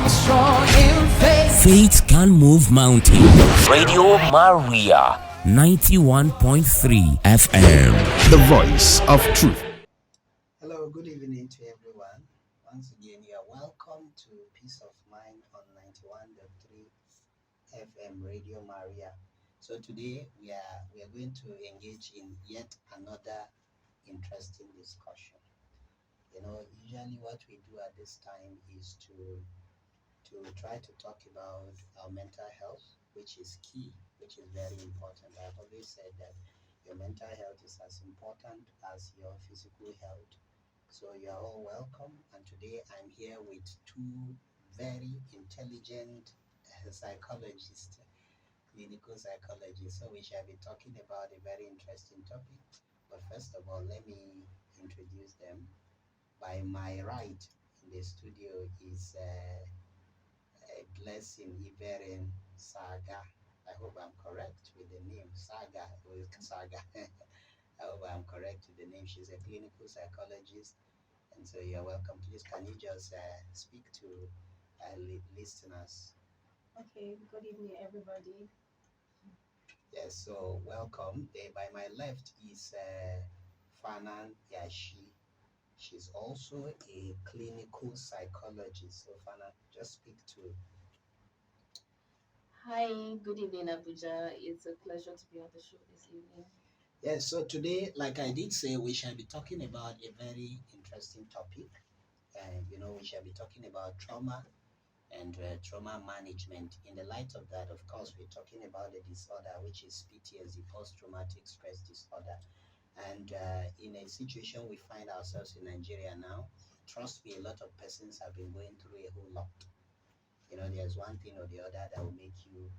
strong in faith. Faith can move mountains. Radio Maria, 91.3 FM. The voice of truth. Hello, good evening to everyone. Once again, you are welcome to Peace of Mind on 91.3 FM Radio Maria. So today we are going to engage in yet another interesting discussion. Usually what we do at this time is to try to talk about our mental health, which is key, which is very important. I've always said that your mental health is as important as your physical health. So you are all welcome, and today I'm here with two very intelligent psychologists, clinical psychologists. So we shall be talking about a very interesting topic. But first of all, let me introduce them. By my right in the studio is Blessing Iberen Saga. I hope I'm correct with the name Saga. Saga. I hope I'm correct with the name. She's a clinical psychologist, and so you're welcome. Please, can you just speak to listeners? Okay, good evening, everybody. Yes, so welcome. By my left is Fanan Yashi. She's also a clinical psychologist. So Fanan, just speak to. Hi, good evening, Abuja. It's a pleasure to be on the show this evening. Yes, so today, like I did say, we shall be talking about a very interesting topic. And, we shall be talking about trauma and trauma management. In the light of that, of course, we're talking about the disorder, which is PTSD, post-traumatic stress disorder. And in a situation we find ourselves in Nigeria now, trust me, a lot of persons have been going through a whole lot. There's one thing or the other that will make you,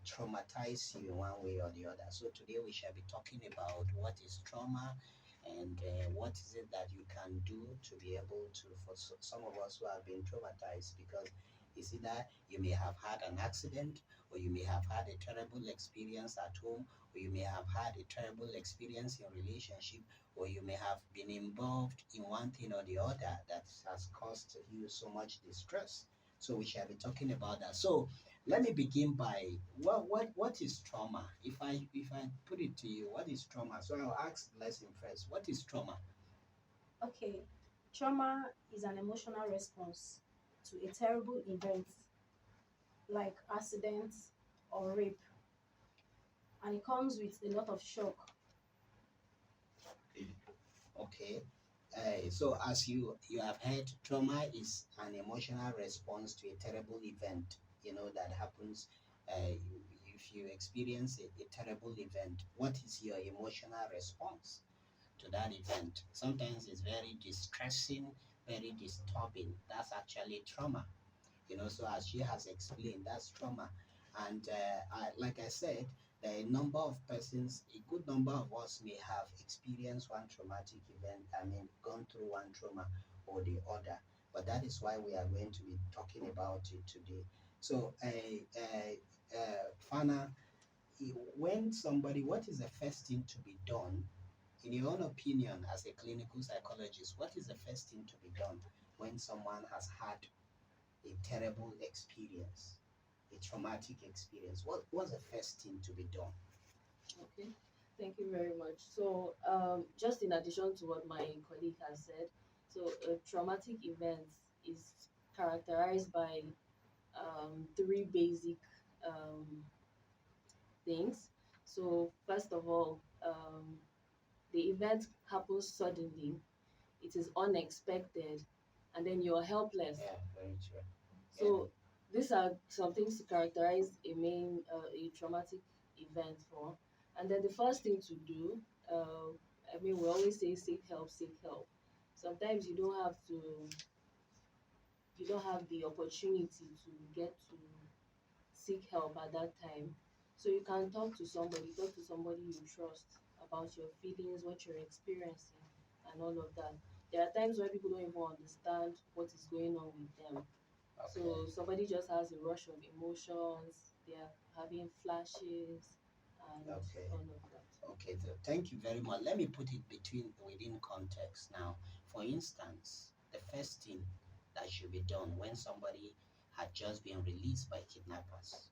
traumatize you in one way or the other. So today we shall be talking about what is trauma and what is it that you can do to be able to, for some of us who have been traumatized, because it's either you may have had an accident, or you may have had a terrible experience at home, or you may have had a terrible experience in relationship, or you may have been involved in one thing or the other that has caused you so much distress. So we shall be talking about that. So let me begin by what is trauma? If I put it to you, what is trauma? So I'll ask Blessing first. What is trauma? Okay, trauma is an emotional response to a terrible event like accident or rape, and it comes with a lot of shock. Okay. So as you have heard, trauma is an emotional response to a terrible event, that happens. If you experience a terrible event, what is your emotional response to that event? Sometimes it's very distressing, very disturbing. That's actually trauma. So as she has explained, that's trauma. And like I said, there are a number of persons, a good number of us may have experienced one traumatic event, gone through one trauma or the other. But that is why we are going to be talking about it today. So, Fana, what is the first thing to be done, in your own opinion, as a clinical psychologist? What is the first thing to be done when someone has had a terrible experience, a traumatic experience? What's the first thing to be done? Okay, thank you very much. So, just in addition to what my colleague has said, so a traumatic event is characterized by three basic um, things. So, first of all, the event happens suddenly, it is unexpected, and then you're helpless. Yeah, very true. So these are some things to characterize a traumatic event for. And then the first thing to do, we always say seek help, seek help. Sometimes you don't have the opportunity to get to seek help at that time. So you can talk to somebody you trust about your feelings, what you're experiencing, and all of that. There are times where people don't even understand what is going on with them. Okay. So somebody just has a rush of emotions, they are having flashes and Okay. all of that. Okay, so thank you very much. Let me put it within context now. For instance, the first thing that should be done when somebody had just been released by kidnappers.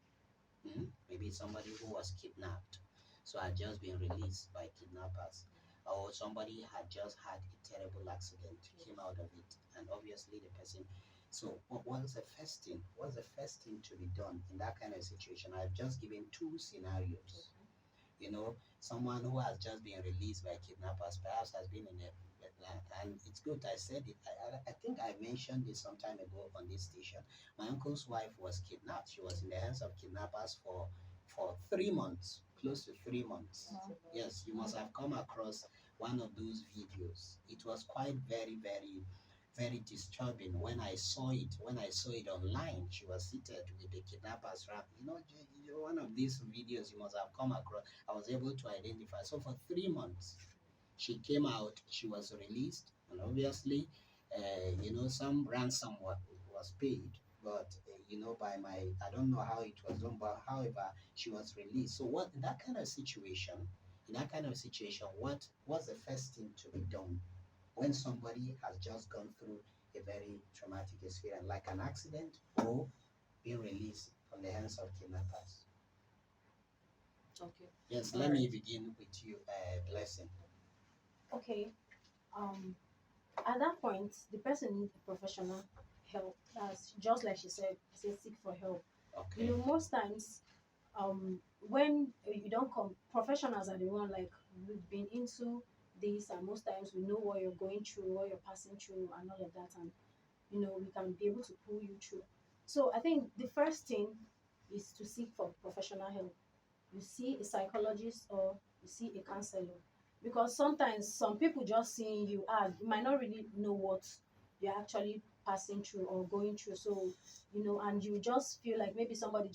Maybe somebody who was kidnapped, so had just been released by kidnappers, or somebody had just had a terrible accident, came out of it, and obviously the person. So, what's the first thing? What's the first thing to be done in that kind of situation? I've just given two scenarios. Someone who has just been released by kidnappers, perhaps has been in a and it's good. I said it. I think I mentioned this some time ago on this station. My uncle's wife was kidnapped. She was in the hands of kidnappers for 3 months, close to 3 months. Yes, you must have come across one of those videos. It was quite very, very, very disturbing when I saw it. When I saw it online, she was seated with the kidnappers. One of these videos you must have come across. I was able to identify. So for 3 months, she came out, she was released, and obviously, some ransom was paid, but by I don't know how it was done, but however, she was released. So, what in that kind of situation? What's the first thing to be done when somebody has just gone through a very traumatic experience, like an accident or being released from the hands of kidnappers? Okay. Yes, All let right. me begin with you, Blessing. Okay. Um, at that point, the person needs a professional help. That's just like she said, seek for help. Okay. Most times, when you don't come, professionals are the one, like, we've been into this, and most times we know what you're going through, what you're passing through, and all of that, and we can be able to pull you through. So I think the first thing is to seek for professional help. You see a psychologist or you see a counselor, because sometimes some people just seeing you, you might not really know what you're actually passing through or going through. So and you just feel like maybe somebody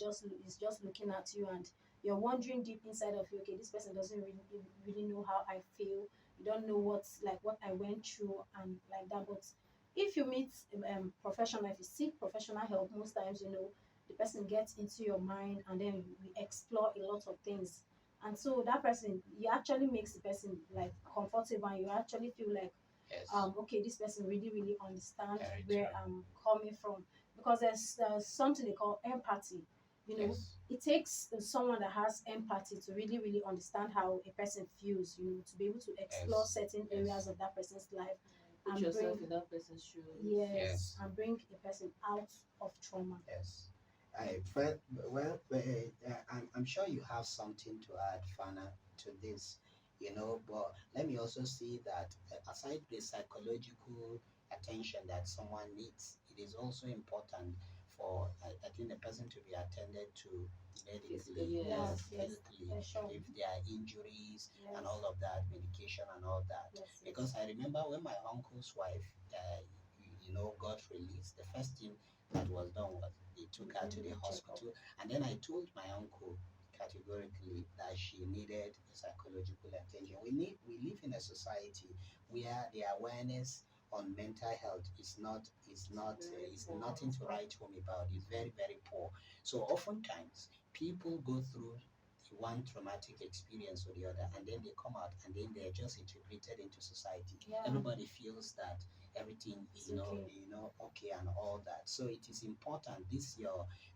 is just looking at you, and you're wondering deep inside of you, okay, this person doesn't really know how I feel. You don't know what I went through and like that. But if you meet professional, if you seek professional help, most times the person gets into your mind, and then we explore a lot of things, and so that person, you actually makes the person like comfortable, and you actually feel like, Yes. okay, this person really really understands Very where true. I'm coming from, because there's something they call empathy. Yes. It takes someone that has empathy to really really understand how a person feels, to be able to explore Yes. certain Yes. areas of that person's life, Put and yourself bring in that person's shoes. yes, Yes. and bring a person out of trauma. Yes. I'm sure you have something to add, Fana, to this, but let me also see that aside the psychological attention that someone needs, it is also important for, I think, the person to be attended to medically, Physically, yes. physically, Sure. if there are injuries Yes. and all of that, medication and all that. Yes, Because I remember when my uncle's wife, got released, the first thing that was done was they took her to the hospital, and then I told my uncle categorically that she needed psychological attention. We live in a society where the awareness on mental health is nothing to write home about. It's very very poor. So oftentimes people go through one traumatic experience or the other, and then they come out, and then they're just integrated into society. Yeah. Everybody feels that everything It's okay. okay and all that. So it is important this year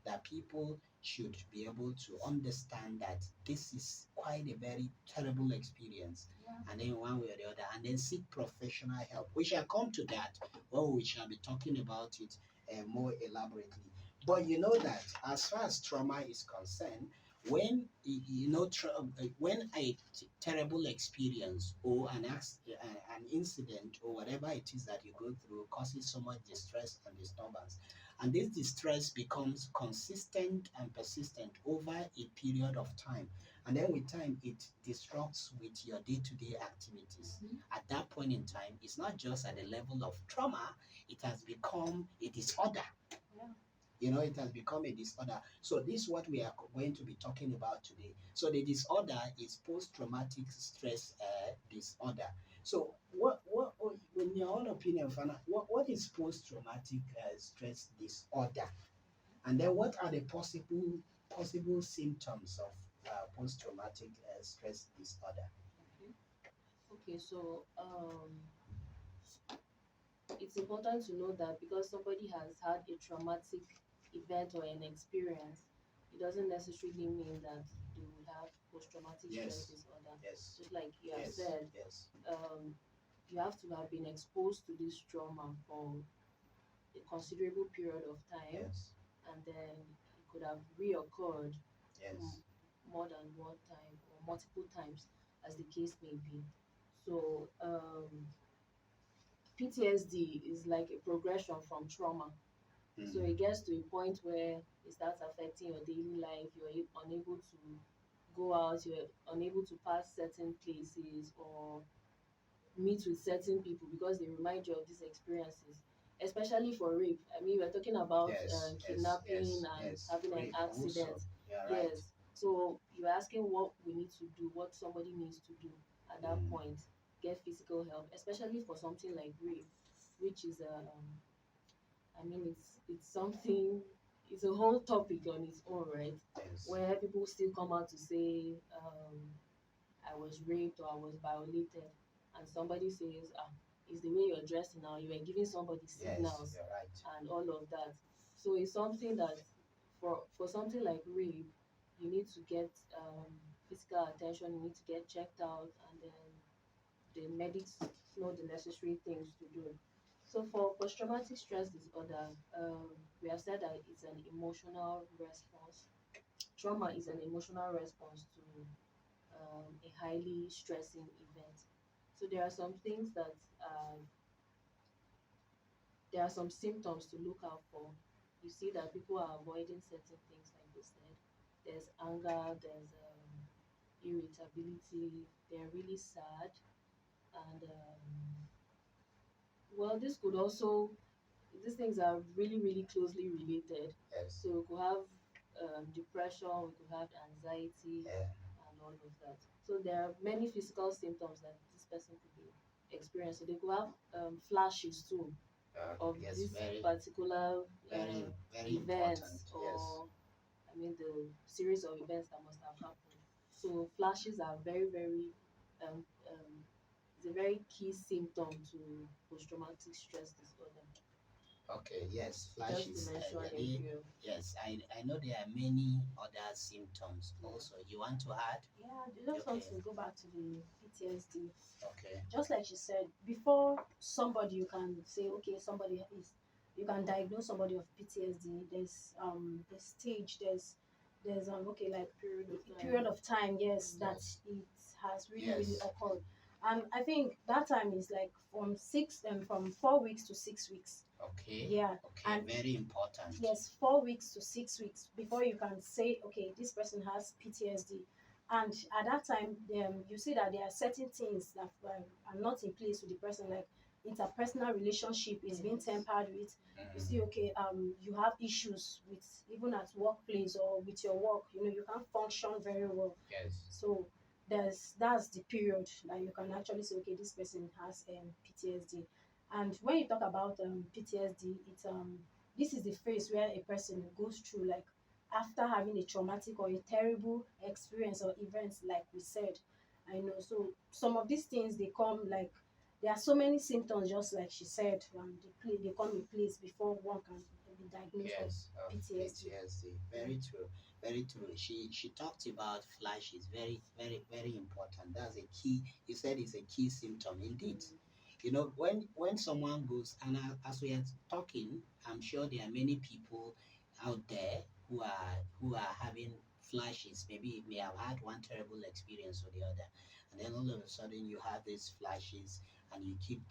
that people should be able to understand that this is quite a very terrible experience, and then one way or the other, and then seek professional help. We shall come to that when we shall be talking about it more elaborately. But you know that as far as trauma is concerned, when when a terrible experience or an incident or whatever it is that you go through causes so much distress and disturbance, and this distress becomes consistent and persistent over a period of time, and then with time it disrupts with your day-to-day activities. At that point in time, it's not just at the level of trauma, it has become a disorder. It has become a disorder. So this is what we are going to be talking about today. So the disorder is post-traumatic stress disorder. So in your own opinion, Fana, what is post-traumatic stress disorder? And then what are the possible symptoms of post-traumatic stress disorder? Okay, so it's important to know that because somebody has had a traumatic event or an experience, it doesn't necessarily mean that they would have post-traumatic stress Yes. disorder. Yes. Just like you have Yes. said, Yes. you have to have been exposed to this trauma for a considerable period of time, Yes. and then it could have reoccurred Yes. more than one time or multiple times, as the case may be. So, PTSD is like a progression from trauma. So Mm. it gets to a point where it starts affecting your daily life. You're unable to go out, you're unable to pass certain places or meet with certain people because they remind you of these experiences, especially for rape. I mean, we're talking about Yes. Yes. kidnapping Yes. and Yes. having an Rape also. accident. Yeah. Right. Yes. So you're asking what we need to do, what somebody needs to do at that Mm. point. Get physical help, especially for something like rape, which is I mean, it's something. It's a whole topic on its own, right? Yes. Where people still come out to say, I was raped or I was violated, and somebody says, it's the way you're dressed now. You were giving somebody Yes. signals You're right. and all of that. So it's something that, for something like rape, you need to get physical attention. You need to get checked out, and then the medics know the necessary things to do. So for post-traumatic stress disorder, we have said that it's an emotional response. Trauma is an emotional response to a highly stressing event. So there are some symptoms to look out for. You see that people are avoiding certain things, like they said. There's anger, there's irritability, they're really sad, and well, these things are really, really closely related. Yes. So we could have depression, we could have anxiety, Yeah. and all of that. So there are many physical symptoms that this person could be experiencing. They could have flashes too of Yes. this Very. particular Very. Very important. events, Yes. or I mean the series of events that must have happened. So flashes are very, very it's a very key symptom to post-traumatic stress disorder. Okay, yes, Just to flashes. mention a Yeah, few. yes, I know there are many other symptoms also. You want to add? Yeah, I just want Okay, to go back to the PTSD. okay, Just like she said, before somebody you can say, okay, somebody is, you can diagnose somebody of PTSD. There's a stage, there's okay, like Period of time. period of time, yes, that yes, it has really yes, occurred. And I think that time is like from 4 weeks to 6 weeks. okay, Yeah. okay, And very important. yes, 4 weeks to 6 weeks before you can say, okay, this person has PTSD. And at that time, you see that there are certain things that are not in place with the person, like interpersonal relationship is being Yes. tampered with. You see, okay, you have issues with even at workplace or with your work. You can't function very well. Yes, So that's the period that you can actually say, okay, this person has PTSD. And when you talk about PTSD, this is the phase where a person goes through, like, after having a traumatic or a terrible experience or events, like we said. I know. So some of these things, they come like, there are so many symptoms, just like she said, they come in place before one can be diagnosed of yes, PTSD. PTSD. Very true, very true. She talked about flashes. Very, very, very important. That's a key. You said it's a key symptom indeed. You know, when someone goes, and as we are talking, I'm sure there are many people out there who are having flashes. Maybe may have had one terrible experience or the other, and then all of a sudden you have these flashes, and you keep,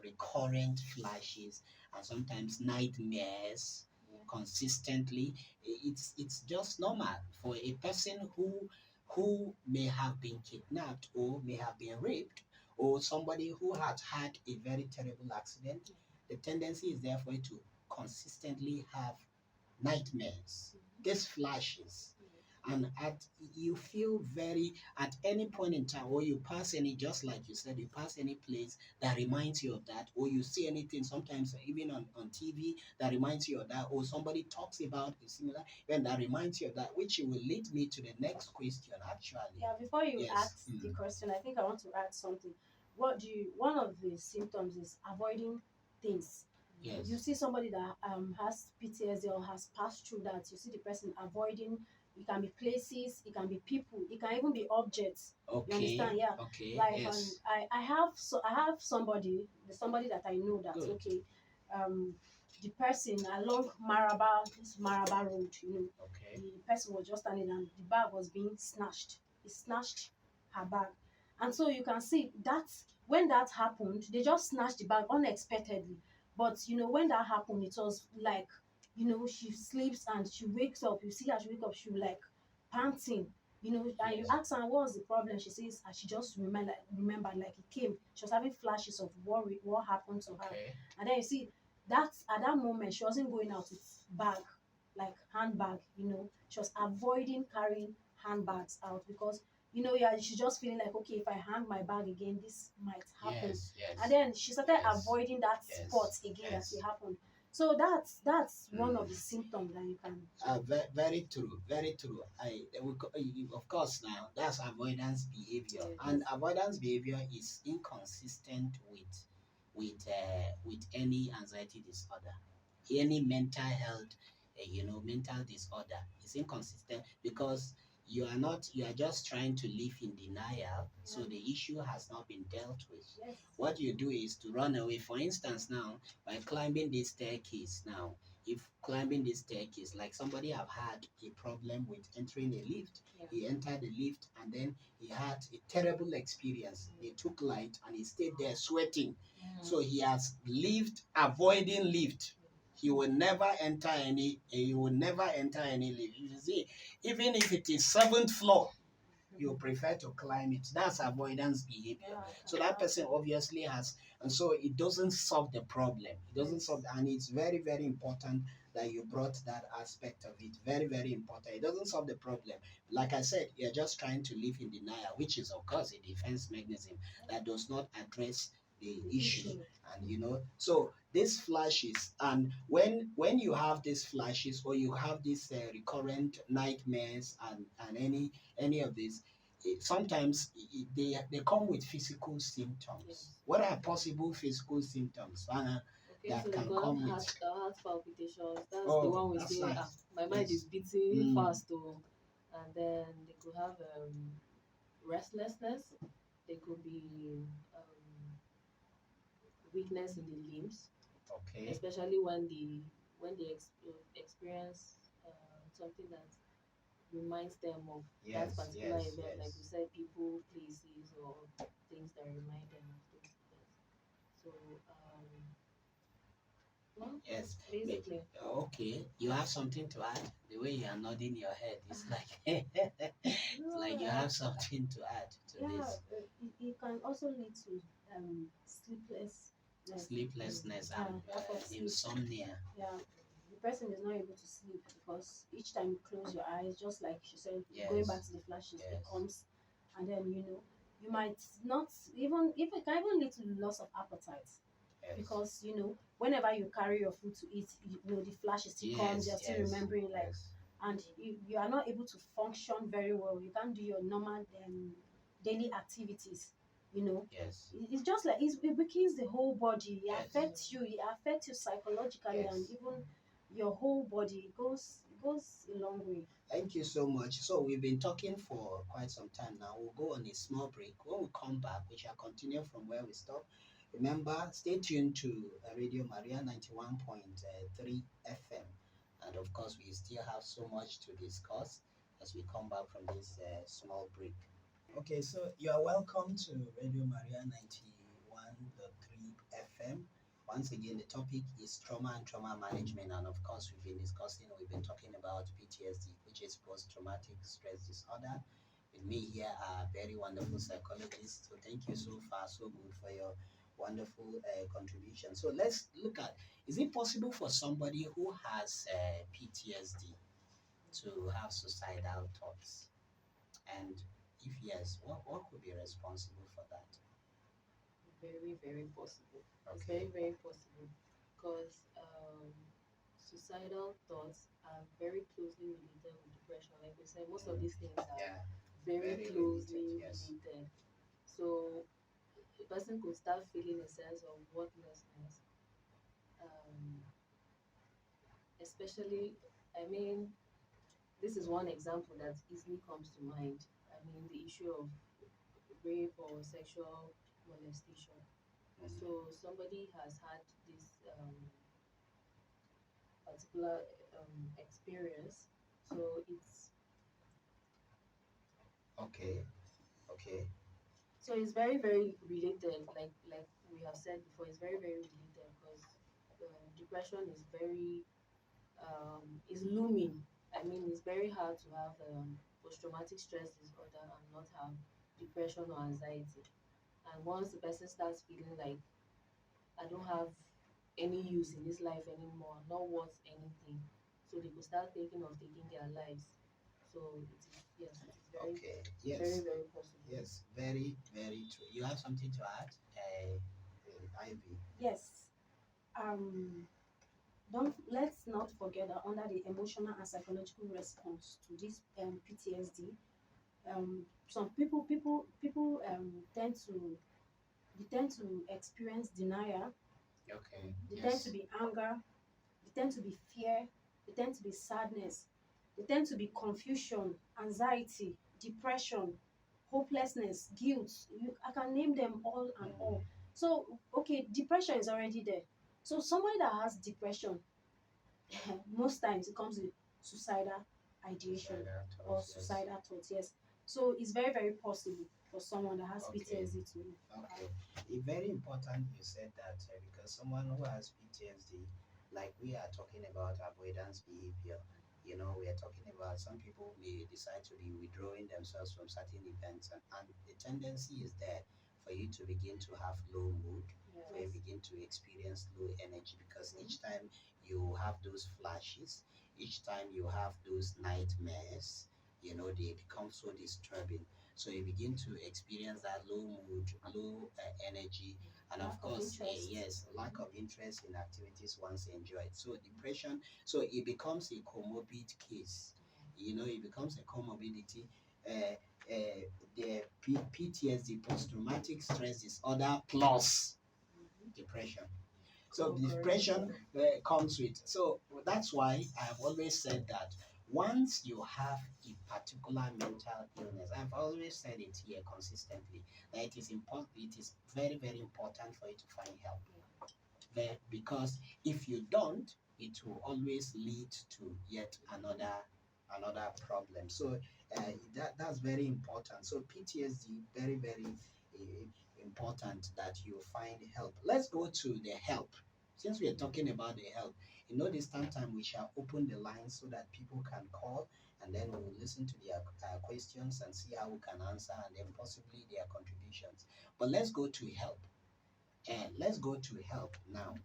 recurrent flashes, and sometimes nightmares consistently. It's just normal for a person who may have been kidnapped or may have been raped, or somebody who has had a very terrible accident. The tendency is there for you to consistently have nightmares, these flashes. And you feel very, at any point in time, or you pass any, just like you said, you pass any place that reminds you of that, or you see anything, sometimes even on TV, that reminds you of that, or somebody talks about a similar event that reminds you of that, which will lead me to the next question, actually. Yeah, before you Yes. ask the question, I think I want to add something. One of the symptoms is avoiding things. Yes. You see somebody that has PTSD or has passed through that, you see the person avoiding. It can be places, it can be people, it can even be objects. You Okay. understand? Yeah. Okay. Like Yes. I have somebody that I know that, Good. okay, the person along Maraba Road, Okay. the person was just standing and the bag was being snatched. He snatched her bag. And so you can see that when that happened, they just snatched the bag unexpectedly. But when that happened, it was like, she sleeps and she wakes up. You see her, she wake up, she like panting, and you Yes. ask her what was the problem. She says, and she just remembered like it came. She was having flashes of what happened to her. Okay. And then you see that at that moment she wasn't going out with bag, like handbag. She was avoiding carrying handbags out because yeah, she's just feeling like, okay, if I hang my bag again, this might happen. Yes. Yes. And then she started Yes. avoiding that Yes. spot again Yes. that it happened. So that's one of Mm. the symptoms that you can. Very true, very true. Of course, now that's avoidance behavior, Yes. and avoidance behavior is inconsistent with any anxiety disorder, any mental health, mental disorder. It's inconsistent because you are just trying to live in denial, so the issue has not been dealt with. Yes. What you do is to run away. For instance, now by climbing this staircase now, if climbing this staircase, like somebody have had a problem with entering a lift, Yeah. he entered the lift and then he had a terrible experience. They took light and he stayed there sweating. So he has lived avoiding lift. He will never enter any. He will never enter any lift. You see, even if it is 7th floor, you prefer to climb it. That's avoidance behavior. Yeah, So that person obviously has, and so it doesn't solve the problem. It doesn't solve, and it's very, very important that you brought that aspect of it. Very, very important. It doesn't solve the problem. Like I said, you're just trying to live in denial, which is of course a defense mechanism that does not address the issue. And so these flashes, and when you have these flashes or you have these recurrent nightmares and any of these, sometimes they come with physical symptoms. Yes. What are possible physical symptoms Okay, that so can you could come have with? heart palpitations. That's the Oh, one we that's say, like my mind yes. is beating Mm. fast, oh. And then they could have restlessness. They could be weakness in the limbs, Okay. especially when they experience something that reminds them of that Yes, particular yes, event, like yes. you said, people, places, or things that remind them of those events. So, well, Yes. basically, Okay. You have something to add? The way you are nodding your head, it's like it's like you have something to add to Yeah, this. it can also lead to sleeplessness. Sleeplessness Yeah, and lack of sleep. insomnia. Yeah, the person is not able to sleep because each time you close your eyes, just like she said, Yes. going back to the flashes, it Yes. comes, and then you might not even if it can even lead to loss of appetite Yes. because whenever you carry your food to eat, the flashes still comes. You're still remembering like, yes. and you are not able to function very well. You can't do your normal daily activities. Yes. It's just like it weakens the whole body. It Yes. affects you. It affects you psychologically and Yes. even your whole body. It goes a long way. Thank you so much. So we've been talking for quite some time now. We'll go on a small break. When we come back, we shall continue from where we stopped. Remember, stay tuned to Radio Maria 91.3 FM. And of course, we still have so much to discuss as we come back from this small break. Okay, so you are welcome to Radio Maria 91.3 FM. Once again, the topic is trauma and trauma management, and of course, we've been talking about PTSD, which is post-traumatic stress disorder. With me here are very wonderful psychologists. So thank you so far, so good for your wonderful contribution. So let's look at: is it possible for somebody who has PTSD to have suicidal thoughts? And if yes, what could be responsible for that? very, very possible. It's Okay. very, very possible because suicidal thoughts are very closely related with depression. Like we said, most of these things are Yeah, very very closely related, yes. related. So a person could start feeling a sense of worthlessness, um, especially, I mean, this is one example that easily comes to mind. I mean, the issue of rape or sexual molestation. So somebody has had this particular experience. So Okay, okay, it's very very related. Like we have said before, it's very very related because depression is very is looming. I mean, it's very hard to have post-traumatic stress disorder and not have depression or anxiety. And once the person starts feeling like I don't have any use in this life anymore, I'm not worth anything, so they could start thinking of taking their lives. So it is, yes, it is very okay. very Yes, very possible. yes. Very, very true. You have something to add, Ivy? Yes. Um, don't let's not forget that under the emotional and psychological response to this PTSD, some people tend to experience denial. Okay. They tend to Yes. be anger. They tend to be fear. They tend to be sadness. They tend to be confusion, anxiety, depression, hopelessness, guilt. I can name them all and all. So, okay, depression is already there. So, somebody that has depression, most times it comes with suicidal ideation Suicidal or thoughts. Yes. suicidal thoughts. Yes. So, it's very, very possible for someone that has Okay. PTSD to. Okay. It's very important you said that because someone who has PTSD, like we are talking about avoidance behavior, we are talking about some people may decide to be withdrawing themselves from certain events, and the tendency is there for you to begin to have low mood, for you Yes. begin to experience low energy because each time you have those flashes, each time you have those nightmares, they become so disturbing. So you begin to experience that low mood, low energy, and Lack of of course, interest. yes, lack of interest in activities once enjoyed. So depression, so it becomes a comorbid case. It becomes a comorbidity. Uh, the PTSD, post-traumatic stress disorder plus depression. So Co-occurring depression together. comes with. So that's why I've always said that once you have a particular mental illness, I've always said it here consistently that it is important. It is very very important for you to find help. Because if you don't, it will always lead to yet another problem. So that's very important. So PTSD, very very important that you find help. Let's go to the help. Since we are talking about the help, this time we shall open the lines so that people can call, and then we'll listen to their questions and see how we can answer, and then possibly their contributions. But let's go to help. And let's go to help now.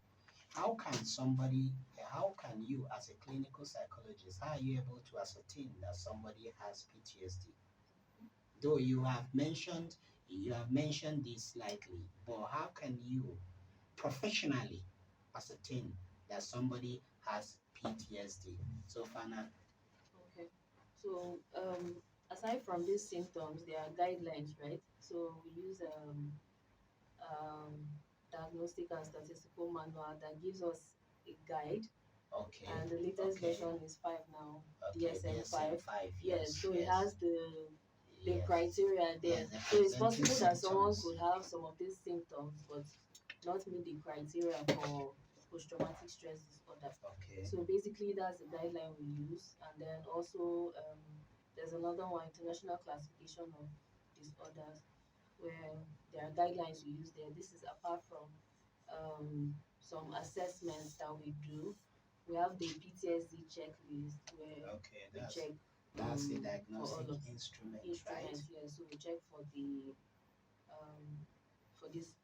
How can you, as a clinical psychologist, how are you able to ascertain that somebody has PTSD? Though you have mentioned this slightly, but how can you professionally ascertain that somebody has PTSD? So, Fana, Okay. So aside from these symptoms, there are guidelines, right? So we use um, diagnostic and statistical manual that gives us a guide, okay, and the latest okay, version is 5 now, okay, DSM DSM 5. 5, Yes, yes, so it yes, has the yes, criteria there. yes, the So it's presenting possible that someone symptoms. could have some of these symptoms, but not meet the criteria for post-traumatic stress disorder. Okay, So basically, that's the guideline we use, and then also there's another one, international classification of disorders, where there are guidelines we use there. This is apart from some assessments that we do. We have the PTSD checklist where okay, we that's check that's a for all diagnostic of instrument, right? instruments. Yeah, so we check for this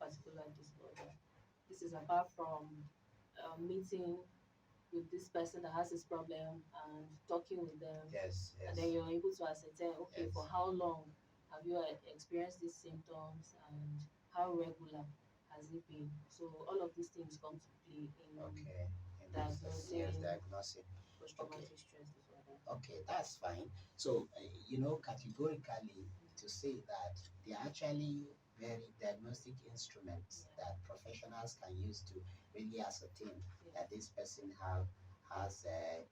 particular disorder. This is apart from meeting with this person that has this problem and talking with them, Yes, and yes, then you're able to ascertain, okay, yes. for how long have you experienced these symptoms and how regular has it been? So all of these things come to play in Okay, yes, diagnosing diagnosing. Okay, post-traumatic stress disorder. okay, that's fine. So, categorically to say that they are actually very diagnostic instruments Yeah. that professionals can use to really ascertain that this person has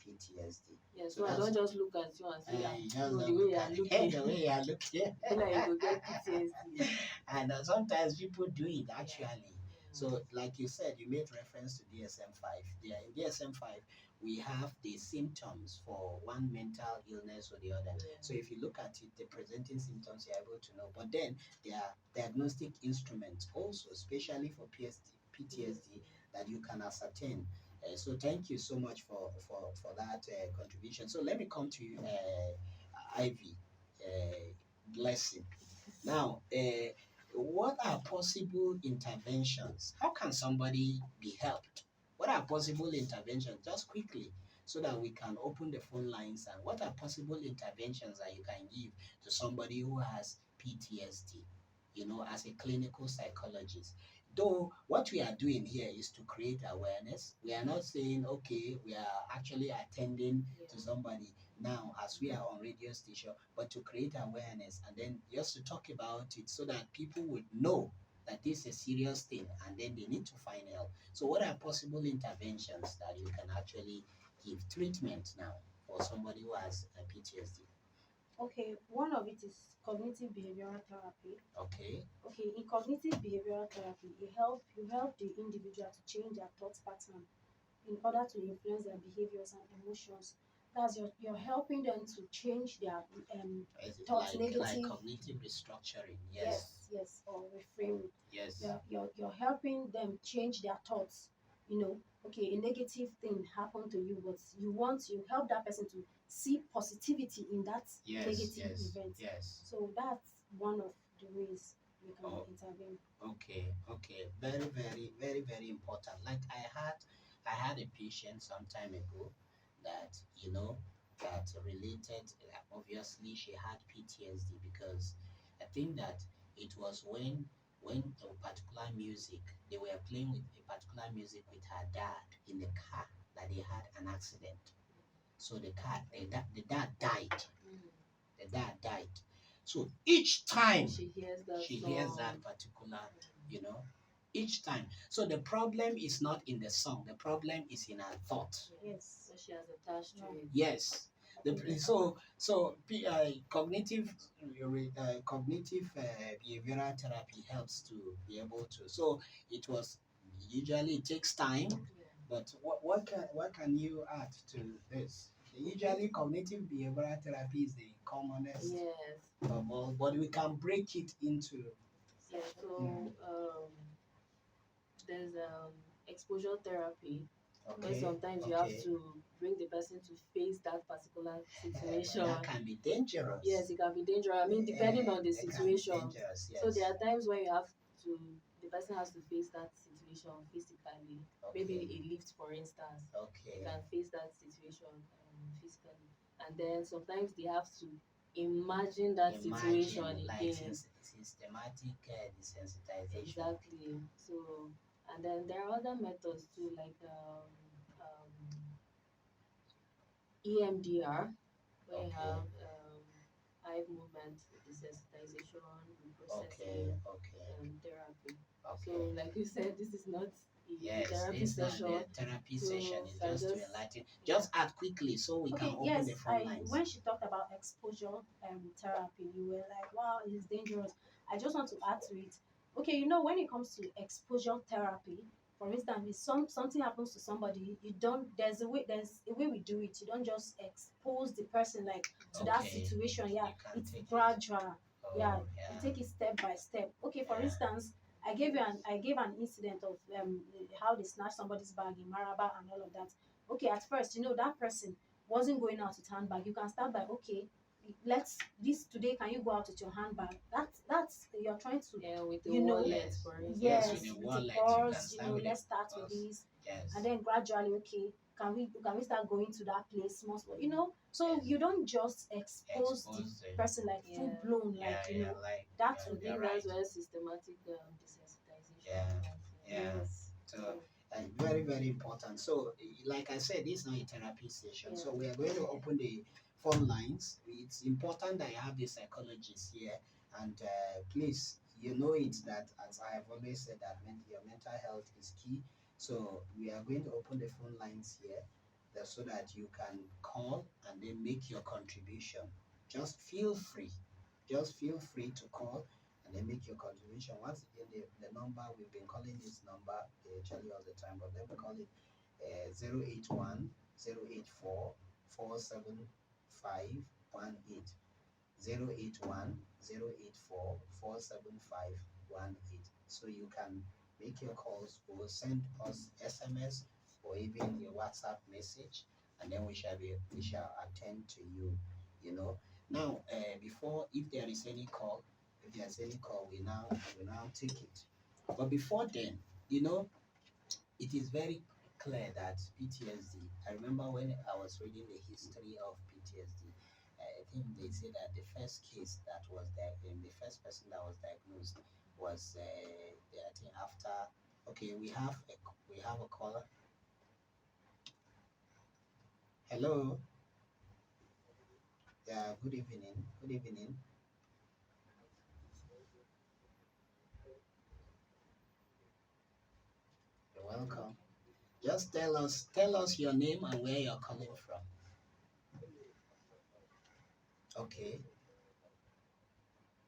PTSD. Yeah, So so I that's don't just look at you and say, you just no, the don't way look you are at looking, the way you are looking. feel like you go get PTSD. And sometimes people do it actually. Yeah. So, like you said, you made reference to DSM-5. Yeah, in DSM-5, we have the symptoms for one mental illness or the other. Yeah. So, if you look at it, the presenting symptoms, you're able to know. But then there are diagnostic instruments also, especially for PTSD, that you can ascertain. So, thank you so much for that contribution. So, let me come to you, Ivy. Blessing. Now, what are possible interventions? How can somebody be helped? What are possible interventions? Just quickly, so that we can open the phone lines. And what are possible interventions that you can give to somebody who has PTSD? As a clinical psychologist. Though what we are doing here is to create awareness. We are not saying, okay, we are actually attending to somebody now as we are on radio station, but to create awareness and then just to talk about it so that people would know that this is a serious thing and then they need to find help. So what are possible interventions that you can actually give treatment now for somebody who has a PTSD? Okay, one of it is cognitive behavioral therapy. Okay. Okay, in cognitive behavioral therapy, you help the individual to change their thought pattern in order to influence their behaviors and emotions. That's you're helping them to change their thoughts, Like negative. cognitive restructuring. Yes, or reframe it. Yes. You're helping them change their thoughts. Okay, a negative thing happened to you, but you help that person to see positivity in that negative event. Yes. So that's one of the ways we can Oh. intervene. Okay. Very, very, very, very important. Like I had a patient some time ago that that related. Obviously, she had PTSD because I think that it was when a particular music they were playing with a particular music with her dad in the car that they had an accident. So the dad died. The dad died. So each time she hears that particular, you know, each time. So the problem is not in the song. The problem is in her thought. Yes. So she has attached to it. Yes. Cognitive behavioral therapy helps to be able to. So it was usually it takes time, but what can you add to this? Usually, cognitive behavioral therapy is the commonest Yes. of all, but we can break it into. Yeah. So there's exposure therapy where sometimes you have to bring the person to face that particular situation. That can be dangerous. Yes, it can be dangerous. I mean, depending on the situation. Yes. So there are times when the person has to face that situation physically. Maybe a lift, for instance. You can face that situation physically. And then sometimes they have to imagine that situation like again. systematic desensitization. Exactly. So, and then there are other methods too, like EMDR, where you have eye movement desensitization, reprocessing, therapy. So, like you said, this is not a therapy session. Not a therapy session. It's So just to enlighten. Just add quickly so we can open the phone lines. When she talked about exposure therapy, you were like, wow, it's dangerous. I just want to add to it. Okay, when it comes to exposure therapy, for instance, if something happens to somebody, there's a way we do it. You don't just expose the person like to that situation. Yeah, it's gradual. You take it step by step. Okay, for instance, I gave an incident of how they snatched somebody's bag in Maraba and all of that. Okay, at first, that person wasn't going out with handbag. You can start by, okay, today, can you go out with your handbag? That's you're trying to with the wallet, for instance. with the purse, let's start with this. And then gradually, okay, can we start going to that place small, so you don't just expose the person like full blown, that would be that's where systematic desensitization yes. So very, very important. So like I said, this is not a therapy session. So we are going to open the phone lines. It's important that you have the psychologist here, and please, it that as I have always said that your mental health is key. So we are going to open the phone lines here so that you can call and then make your contribution. Just feel free. Just feel free to call and then make your contribution. Once again, the number, we've been calling this number actually all the time, but let me call it 081 084 47518. 081 084 47518. So you can make your calls or send us SMS or even your WhatsApp message, and then we shall attend to you. You know. Now, before, if there is any call, we now take it. But before then, it is very clear that PTSD. I remember when I was reading the history of PTSD. I think they say that the first case that was the first person that was diagnosed was I think after. Okay, we have a caller. Hello. Yeah. Good evening. Good evening. You're welcome. Just tell us your name and where you're calling from. Okay.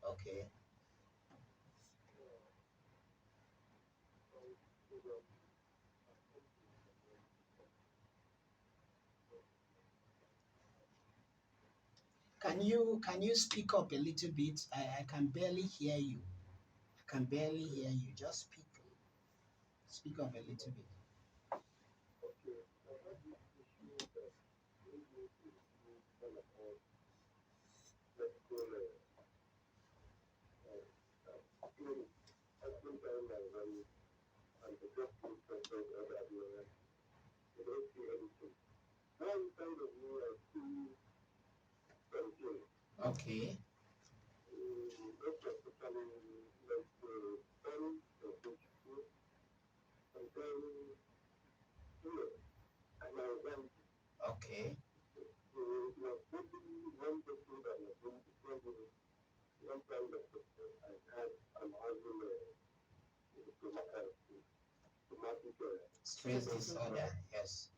Okay. Can you speak up a little bit? I can barely hear you. I can barely hear you. Just speak up a little bit. Okay. Okay. Stress disorder. Yes.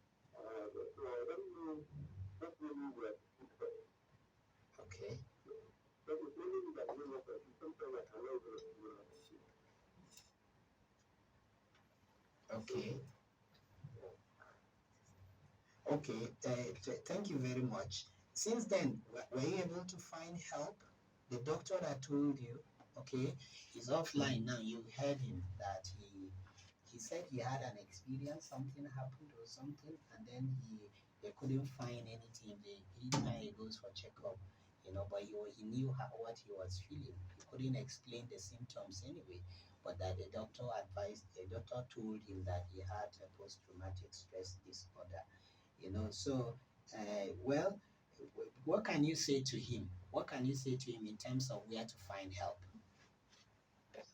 Okay. Okay. Okay. Thank you very much. Since then, were you able to find help? The doctor that told you, okay, he's offline now. You heard him that he said he had an experience, something happened or something, and then they couldn't find anything. Each time he goes for checkup, but he knew what he was feeling. He couldn't explain the symptoms anyway, but that the doctor told him that he had a post-traumatic stress disorder. So well, what can you say to him? What can you say to him in terms of where to find help?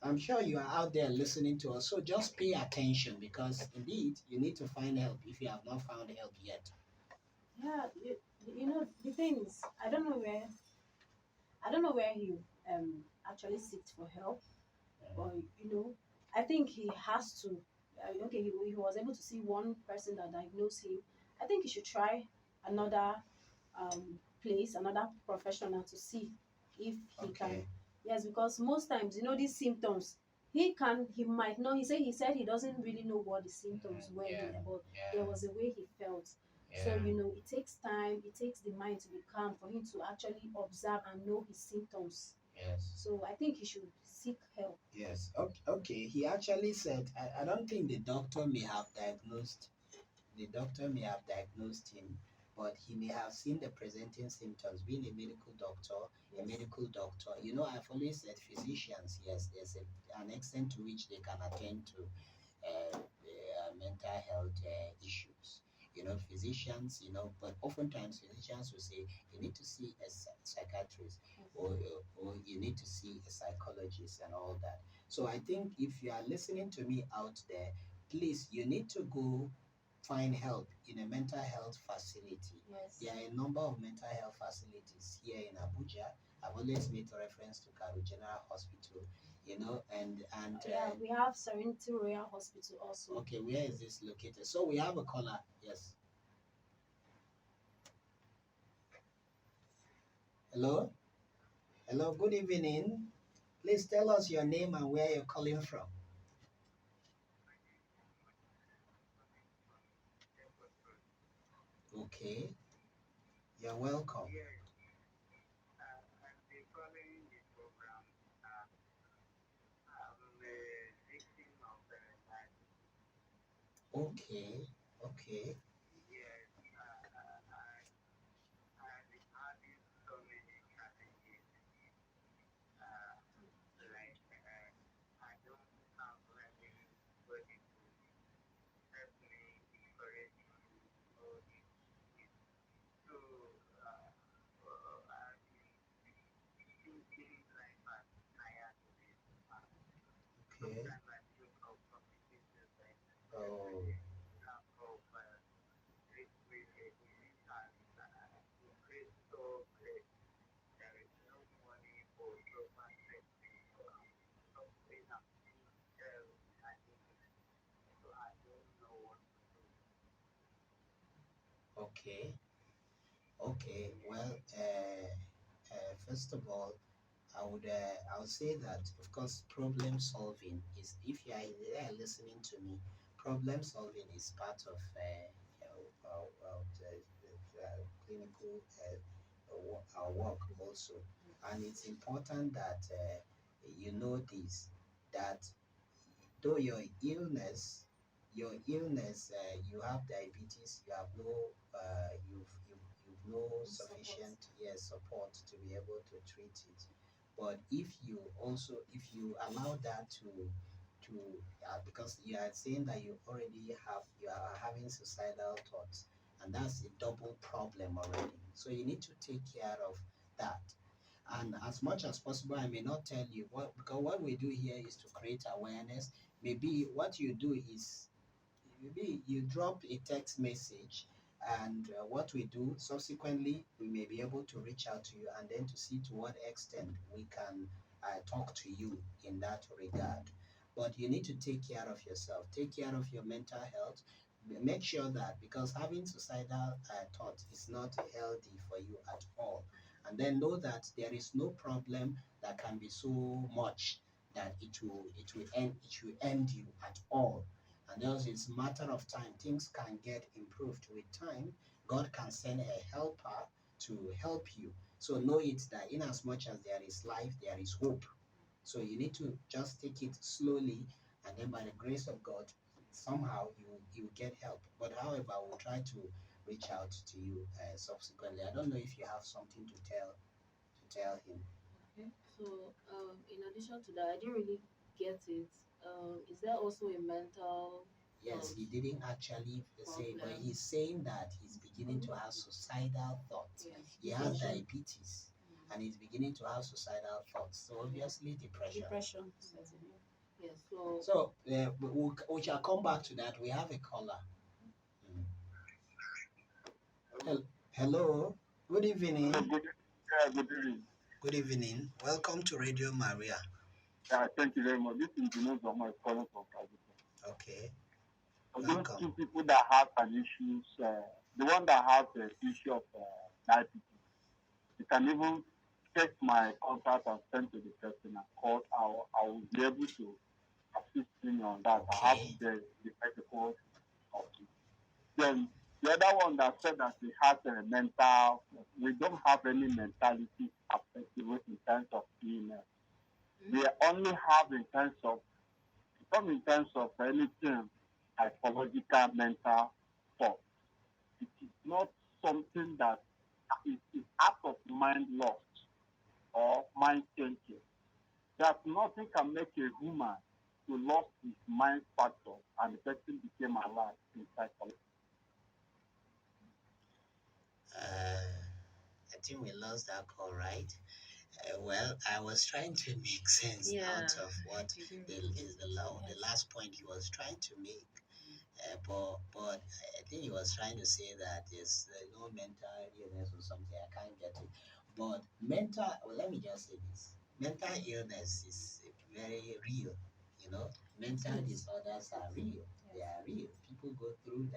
I'm sure you are out there listening to us, so just pay attention because indeed you need to find help if you have not found help yet. Yeah, the thing is, I don't know where he actually seeks for help, but I think he has to. Okay, he was able to see one person that diagnosed him. I think he should try another place, another professional to see if he can. Okay. Yes, because most times, these symptoms, he might know. He said he doesn't really know what the symptoms were, Yeah. but Yeah. there was a way he felt. So, Yeah. it takes time, it takes the mind to be calm for him to actually observe and know his symptoms. Yes. So I think he should seek help. Yes. Okay. Okay. He actually said, I don't think the doctor may have diagnosed him, but he may have seen the presenting symptoms. Being a medical doctor, I've always said physicians, yes, there's an extent to which they can attend to mental health issues. Physicians, but oftentimes physicians will say you need to see a psychiatrist or you need to see a psychologist and all that. So I think if you are listening to me out there, please, you need to go find help in a mental health facility. Yes. There are a number of mental health facilities here in Abuja. I've always made reference to Karu General Hospital and Yeah, we have Serenity Royal Hospital also. okay, where is this located? So we have a caller. Yes. Hello. Hello. Good evening. Please tell us your name and where you're calling from. Okay. You're welcome. Okay. Okay. Okay. Oh. Okay. Okay. Well, first of all, I would say that of course problem solving is, if you are there listening to me, problem solving is part of the clinical our work also, and it's important that you know this, that though you have diabetes, you have no you've no sufficient, yes, support to be able to treat it. But if you allow that to because you are saying that you are having suicidal thoughts, and that's a double problem already. So you need to take care of that. And as much as possible, I may not tell you what, because what we do here is to create awareness. Maybe what you do is, maybe you drop a text message, and what we do subsequently, we may be able to reach out to you and then to see to what extent we can talk to you in that regard. But you need to take care of yourself, take care of your mental health. Make sure that, because having suicidal thoughts is not healthy for you at all. And then know that there is no problem that can be so much that it will end you at all. And thus it's a matter of time. Things can get improved with time. God can send a helper to help you. So know it that in as much as there is life, there is hope. So you need to just take it slowly, and then by the grace of God, somehow you get help. But however, we'll try to reach out to you subsequently. I don't know if you have something to tell him. Okay. So, in addition to that, I didn't really get it. Is there also a mental Yes, health he didn't actually say, but problem? he's saying that he's beginning to have suicidal thoughts. Yes. He has Depression. diabetes, Mm. and he's beginning to have suicidal thoughts. So obviously depression. Depression, certainly. Yes. So, So we shall come back to that. We have a caller. Mm. Hello. Good evening. Good evening. Good evening. Welcome to Radio Maria. Thank you very much. This is Istifanus calling from Nigeria. Okay. For those Welcome. two people that have an issues, the one that has the issue of diabetes, you can even take my contact and send to the person and call. I will be able to assist him on that. I have Okay. the medical of it. Then the other one that said that he has a mental, we don't have any mentality affected in terms of illness. We only have in terms of, come in terms of anything psychological, mental thought. It is not something that is out of mind lost or mind thinking. That nothing can make a human to lost his mind factor and the person became alive in psychology. I think we lost that call, right? Well, I was trying to make sense out of what the last point he was trying to make. But I think he was trying to say that there's no mental illness or something. I can't get it. But mental, well, let me just say this. mental illness is very real. You know, mental disorders are real. They are real. People go through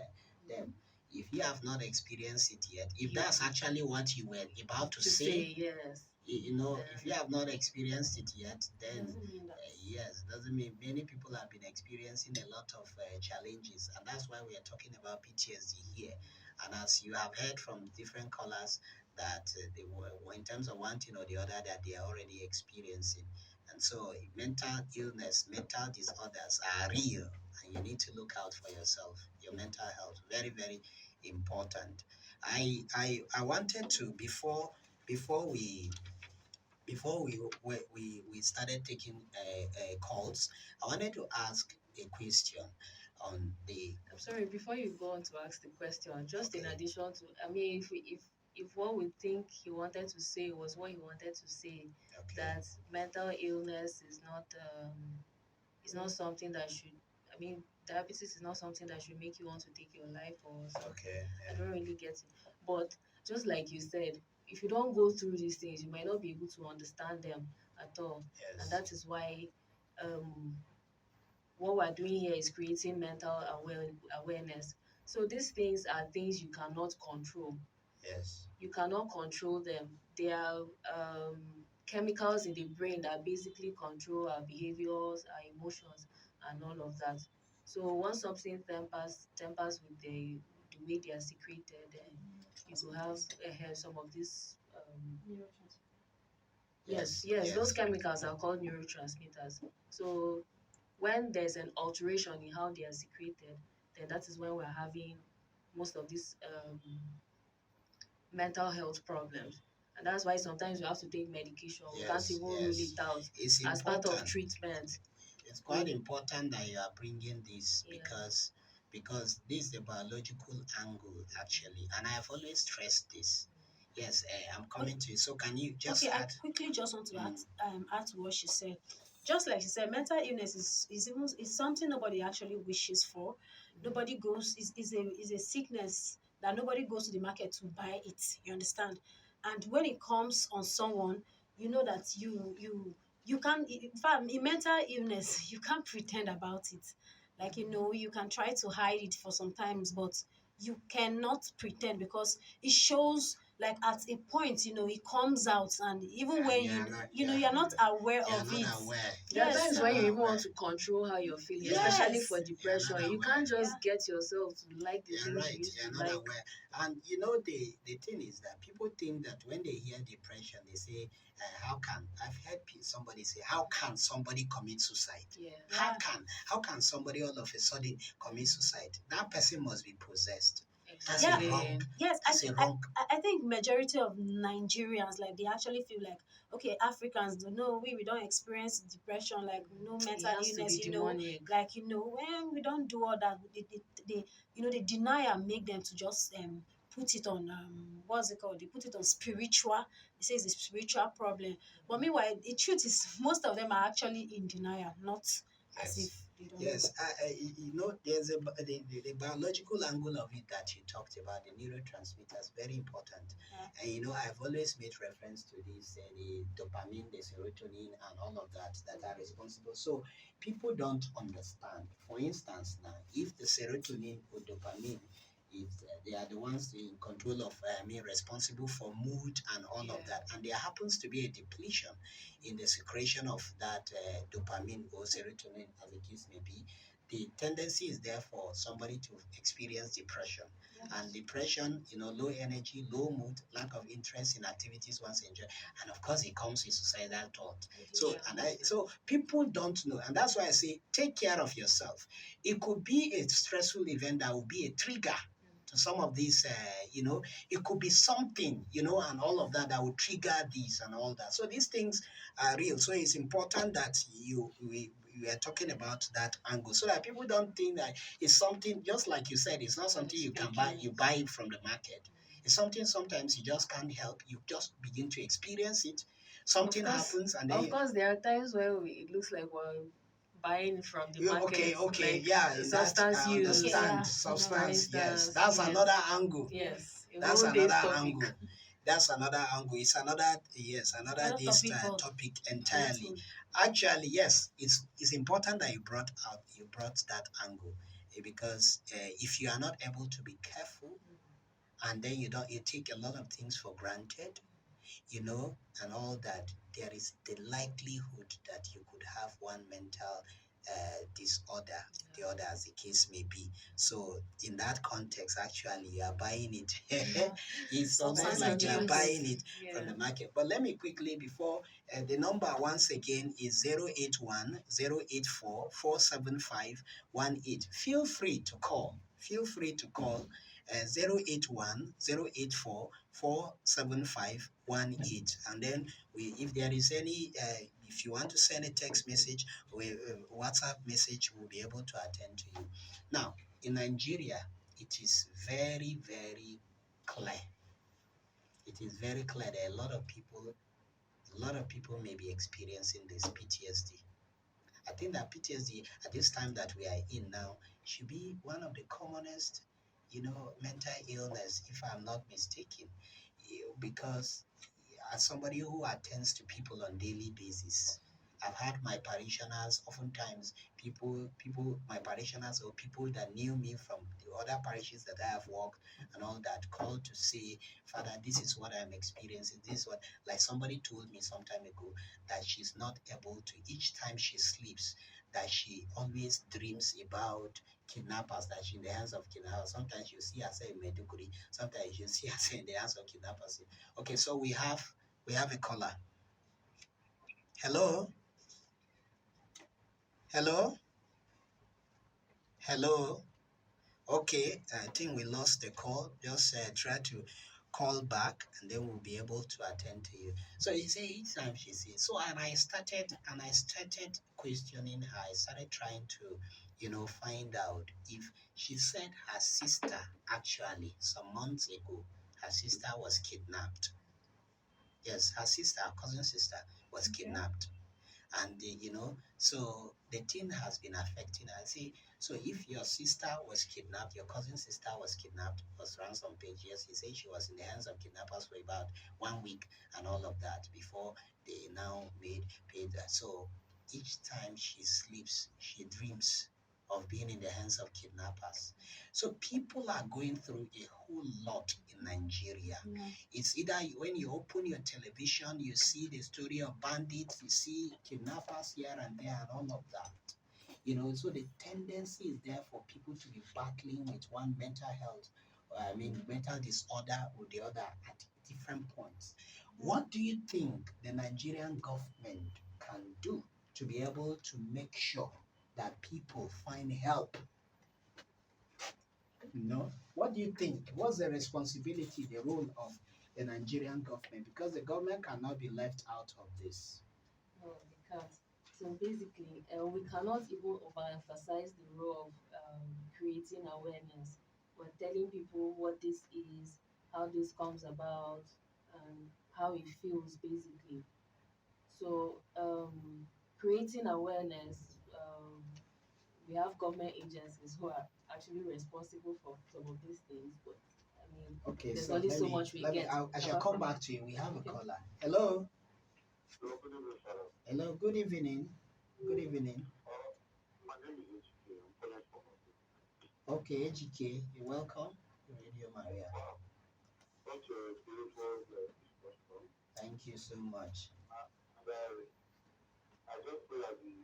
them. If you have not experienced it yet, if that's actually what you were about to say, yes. you know, if you have not experienced it yet, then Doesn't mean that. yes, doesn't mean many people have been experiencing a lot of challenges, and that's why we are talking about PTSD here. And as you have heard from different callers, that they were in terms of one thing or the other that they are already experiencing. And so, mental illness, mental disorders are real, and you need to look out for yourself, your mental health. Very, very important. I wanted to before we before we started taking calls, I wanted to ask a question on the. I'm sorry, before you go on to ask the question, just in Okay. addition to, I mean, if what we think he wanted to say was what he wanted to say, Okay. that mental illness is not something that should, I mean, diabetes is not something that should make you want to take your life or something. Okay. I don't really get it. But just like you said, if you don't go through these things, you might not be able to understand them at all. Yes. And that is why what we're doing here is creating mental awareness. So these things are things you cannot control. Yes. You cannot control them. They are chemicals in the brain that basically control our behaviors, our emotions, and all of that. So once something tempers with the way they are secreted, you will have some of these. Yes, those chemicals are called neurotransmitters. So when there's an alteration in how they are secreted, then that is when we're having most of these mental health problems. And that's why sometimes we have to take medication. We can't Yes, even rule yes. it out It's as part of important. treatment. It's quite important that you are bringing this Yeah. because this is the biological angle actually, and I have always stressed this. Yes, I'm coming to it. So can you just Okay, I add? quickly just want to add to what she said. Just like she said, mental illness is something nobody actually wishes for. Nobody goes is a sickness that nobody goes to the market to buy it. You understand? And when it comes on someone, you know that you can't. In fact, in mental illness, you can't pretend about it. Like you can try to hide it for some times, but you cannot pretend because it shows like at a point it comes out, and even And when you're not- you're not aware You're of not it. aware. There are Yes. times You're when you not even want aware. to control how you're feeling, Yes. especially for You're depression. not You aware. can't just get yourself to like the You're things right. you used You're to not like. aware. And you know the thing is that people think that when they hear depression, they say, "How can?" I've heard somebody say, "How can somebody commit suicide?" Yeah. How can somebody all of a sudden commit suicide? That person must be possessed. That's Yeah. a wrong. Yes, That's a wrong. I think majority of Nigerians, like, they actually feel like, okay, Africans don't know, we don't experience depression, like no It mental has to illness, be demonic. like when we don't do all that, they deny and make them to just put it on what's it called? They put it on spiritual. They say it's a spiritual problem, but meanwhile, the truth is most of them are actually in denial, not as Yes. if they don't. Yes, there's the biological angle of it that you talked about, the neurotransmitters, very important. Yeah. And I've always made reference to this, the dopamine, the serotonin, and all of that are responsible. So people don't understand. For instance, now, if the serotonin or dopamine, they are the ones in control of, responsible for mood and all of that, and there happens to be a depletion in the secretion of that dopamine or serotonin, as the case may be, the tendency is there for somebody to experience depression. And depression, low energy, low mood, lack of interest in activities once enjoyed, and of course it comes with suicidal thought. So people don't know, and that's why I say take care of yourself. It could be a stressful event that will be a trigger to some of these, it could be something, and all of that will trigger these and all that. So these things are real. So it's important that we are talking about that angle so that people don't think that it's something, just like you said, it's not something you can buy. You buy it from the market. It's something sometimes you just can't help. You just begin to experience it. Something happens, and then Of course, there are times where it looks like we're buying from the market. Okay, like yeah, in that substance I use. understand. Yeah. Substance, yes, Instance, that's yes. another angle. Yes, a That's whole day's another topic. angle. That's another angle. It's another, yes, another Another this topic of topic entirely. adulthood. Actually, yes, it's important that you brought that angle, because if you are not able to be careful, and then you take a lot of things for granted, and all that, there is the likelihood that you could have one mental disorder, the other, as the case may be. So in that context, actually, you are buying it. Yeah. It's almost Substance like you are abuse. buying it from Yeah. the market. But let me quickly, before the number once again is 081 084 475 18. Feel free to call. Feel free to call 081 and then if there is any if you want to send a text message or a WhatsApp message, we'll be able to attend to you. Now, in Nigeria, it is very, very clear. It is very clear that a lot of people may be experiencing this PTSD. I think that PTSD at this time that we are in now should be one of the commonest, mental illness, if I'm not mistaken, because as somebody who attends to people on daily basis, I've had my parishioners, oftentimes my parishioners or people that knew me from the other parishes that I have worked and all that, call to say, Father, this is what I'm experiencing. This is what, like somebody told me some time ago, that she's not able to, each time she sleeps, that she always dreams about kidnappers, that she's in the hands of kidnappers. Sometimes you see herself in Meduguri, sometimes you see herself in the hands of kidnappers. Okay, so we have a caller. Hello? Hello? Hello? Okay, I think we lost the call. Just try to call back and then we'll be able to attend to you. So you say each time she says, so and I started questioning her. I started trying to, find out if she said her sister, actually some months ago, her sister was kidnapped. Yes, her sister, her cousin sister was kidnapped. And so the thing has been affecting her. See, so if your sister was kidnapped, your cousin sister was kidnapped, was ransom paid, yes, he said she was in the hands of kidnappers for about 1 week and all of that before they now paid that. So each time she sleeps, she dreams of being in the hands of kidnappers. So people are going through a whole lot in Nigeria. Yeah. It's either when you open your television, you see the story of bandits, you see kidnappers here and there and all of that. So the tendency is there for people to be battling with one mental health, mental disorder or the other at different points. What do you think the Nigerian government can do to be able to make sure that people find help? What do you think? What's the responsibility, the role of the Nigerian government? Because the government cannot be left out of this. No, they can't. So basically, we cannot even overemphasize the role of creating awareness. We're telling people what this is, how this comes about, and how it feels, basically. So, creating awareness, we have government agencies who are actually responsible for some of these things, but I mean, Okay, there's so only let so me, much we let me, get. I shall apart come from back it. to you. We have a Okay. caller. Hello? Hello, good evening. Good evening. My name is HK. I'm calling from Okay, HK, you're welcome to Radio Maria. such a beautiful discussion. Thank you so much. And I just pray that the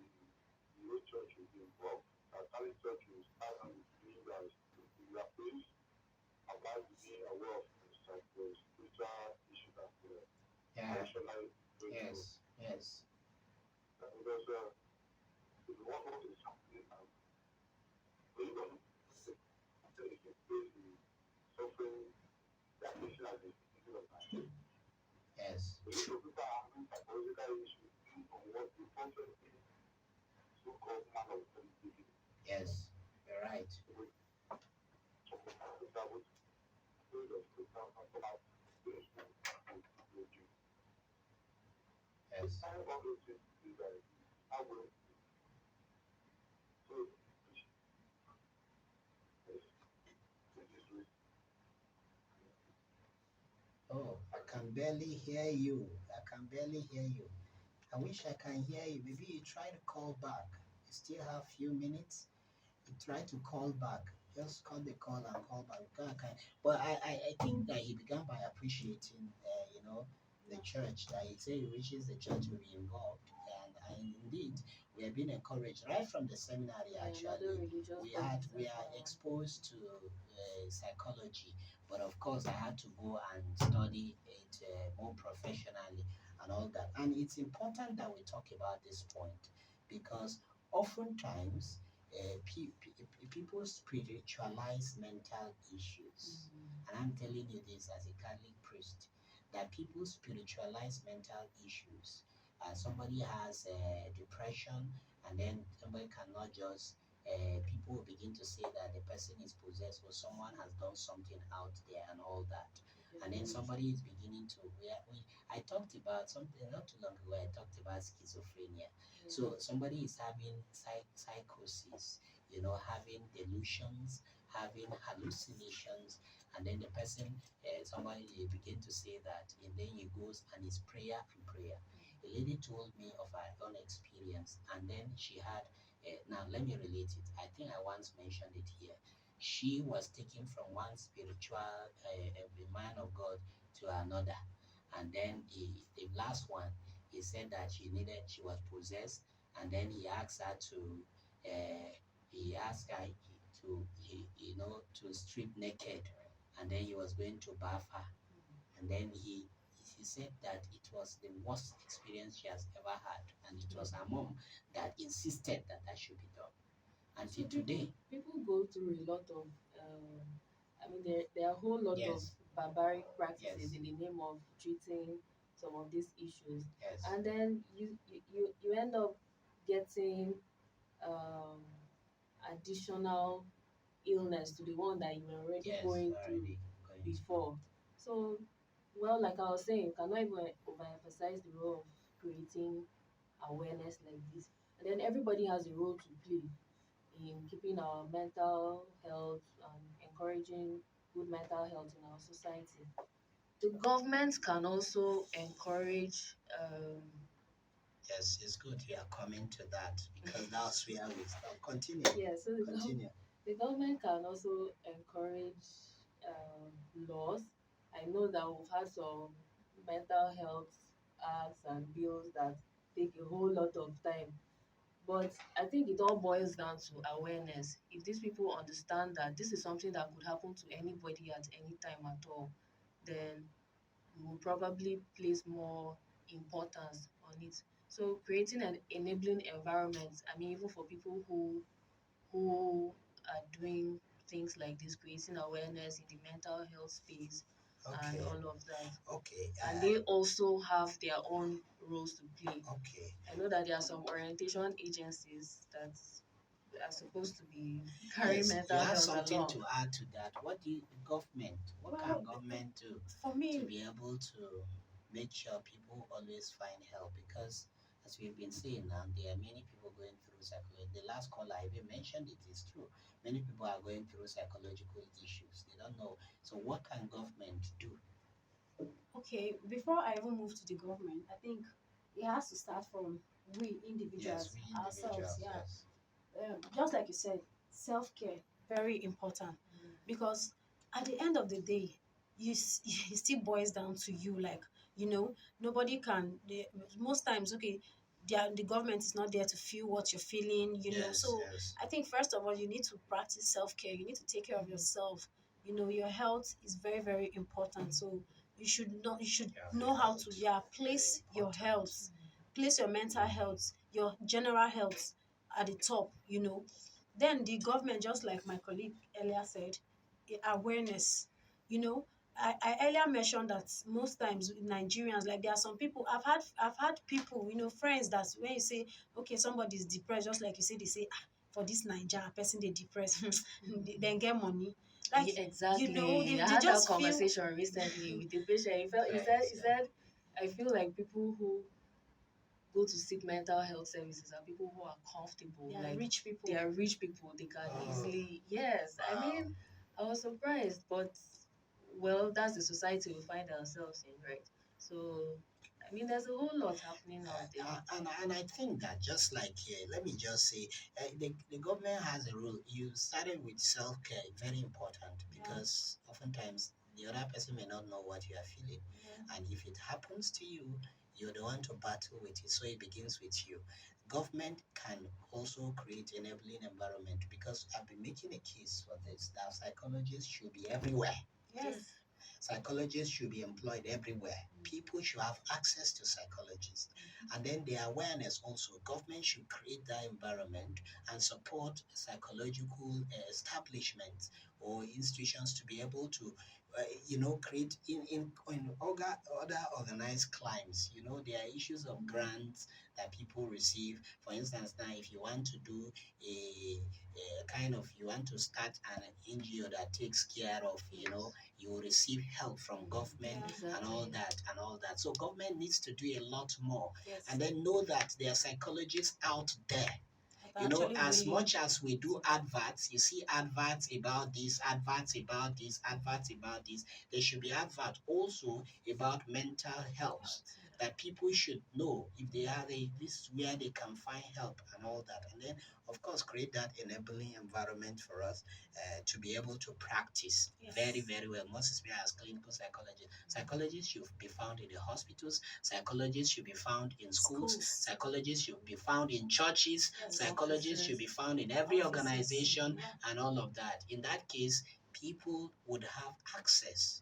whole church will be involved. That Catholic Church will start and be guys in their place about being aware of the spiritual issues that Yeah, traditionally yes. because if you want what is happening and they don't face the suffering they are facing as a citizen of Nigeria. Yes, So if people are having psychological issues based on what the prophecy so-called man of God is giving, yes, you're right. with that would spirit of spiritual come out those who do. Yes. I all those things is how will so this is Oh, I can barely hear you. I can barely hear you. I wish I can hear you. Maybe you try to call back. You still have few minutes. You try to call back. Just cut the call and call back. But I think that he began by appreciating, the church. That he said he wishes the church to be involved. And indeed, we have been encouraged right from the seminary. Actually, we are exposed to psychology, but of course, I had to go and study it more professionally and all that. And it's important that we talk about this point because oftentimes people spiritualize mental issues. And I'm telling you this as a Catholic priest that people spiritualize mental issues. Somebody has depression, and then somebody cannot just. People will begin to say that the person is possessed or someone has done something out there and all that. And then somebody is beginning to. I talked about something not too long ago. I talked about schizophrenia. So somebody is having psychosis, having delusions, having hallucinations, and then the person, somebody begin to say that, and then he goes and it's prayer and prayer. A lady told me of her own experience, and then she had. Now let me relate it. I think I once mentioned it here. She was taken from one spiritual man of God to another, and then the last one, he said that she was possessed, and then he asked her to strip naked, and then he was going to bath her, and then he said that it was the worst experience she has ever had, and it was her mom that insisted that that should be done. Until today, people go through a lot of there are a whole lot of yes, barbaric practices yes, in the name of treating some of these issues, yes, and then you end up getting um, additional illness to the one that you were already yes, going through already going through. before. So, well, like I was saying, you cannot even overemphasize the role of creating awareness like this. And then everybody has a role to play in keeping our mental health and encouraging good mental health in our society. The government can also encourage, Yes, it's good you are coming to that because that's where we start. Continue, yeah, so continue. the government can also encourage laws. I know that we've had some mental health acts and bills that take a whole lot of time. But I think it all boils down to awareness. If these people understand that this is something that could happen to anybody at any time at all, then we will probably place more importance on it. So creating an enabling environment, I mean, even for people who are doing things like this, creating awareness in the mental health space and Okay, all of that. okay, And they also have their own roles to play. okay. I know that there are some orientation agencies that are supposed to be carrying Yes, mental you have health something along. to add to that. What do you, government, what can Well, government do for to me, be able to make sure people always find help? Because as we've been saying now, there are many people going through psychology. The last caller I even mentioned it is true. Many people are going through psychological issues. They don't know. So what can government do? okay, before I even move to the government, I think it has to start from we Yes, individuals we ourselves. individuals, Yeah, yes. just like you said, self care very important because at the end of the day, it still boils down to you. Like nobody can. Most times, okay, the government is not there to feel what you're feeling. Yes, So yes. I think first of all, you need to practice self care. You need to take care of yourself. Your health is very very important. So you should Yeah, know the how to health, very place your important. health, place your mental health, your general health at the top. Then the government, just like my colleague earlier said, awareness. you know I earlier mentioned that most times Nigerians, like, there are some people, I've had people, friends, that when you say, okay, somebody is depressed, just like you say, they say, for this Naija person, they depressed, they then get money, like, Yeah, exactly. I they had that just feel. conversation recently with the patient. He Yes, said, I feel like people who go to seek mental health services are people who are comfortable. They are Like rich people. they are rich people. They can oh, easily, yes. I wow. mean, I was surprised, but well, that's the society we find ourselves in, right? So, I mean, there's a whole lot happening out there. And I think that just like here, let me just say, the government has a rule. You started with self care, very important, because oftentimes the other person may not know what you are feeling, and if it happens to you, you're the one to battle with it. So it begins with you. Government can also create enabling environment because I've been making a case for this that psychologists should be everywhere. Yes. Psychologists should be employed everywhere. People should have access to psychologists. And then the awareness also, government should create that environment and support psychological establishments or institutions to be able to, create in other organized crimes. There are issues of grants that people receive. For instance, now if you want to do a kind of, you want to start an NGO that takes care of, you will receive help from government and all that. So government needs to do a lot more. Yes. And then know that there are psychologists out there. As Really, much as we do adverts, you see adverts about this, adverts about this, adverts about this, there should be adverts also about mental health that people should know if they are this is where they can find help and all that. And then, of course, create that enabling environment for us to be able to practice very, very well. Most especially as clinical psychologists. Psychologists should be found in the hospitals. Psychologists should be found in schools. Psychologists should be found in churches. Psychologists should be found in every organization and all of that. In that case, people would have access,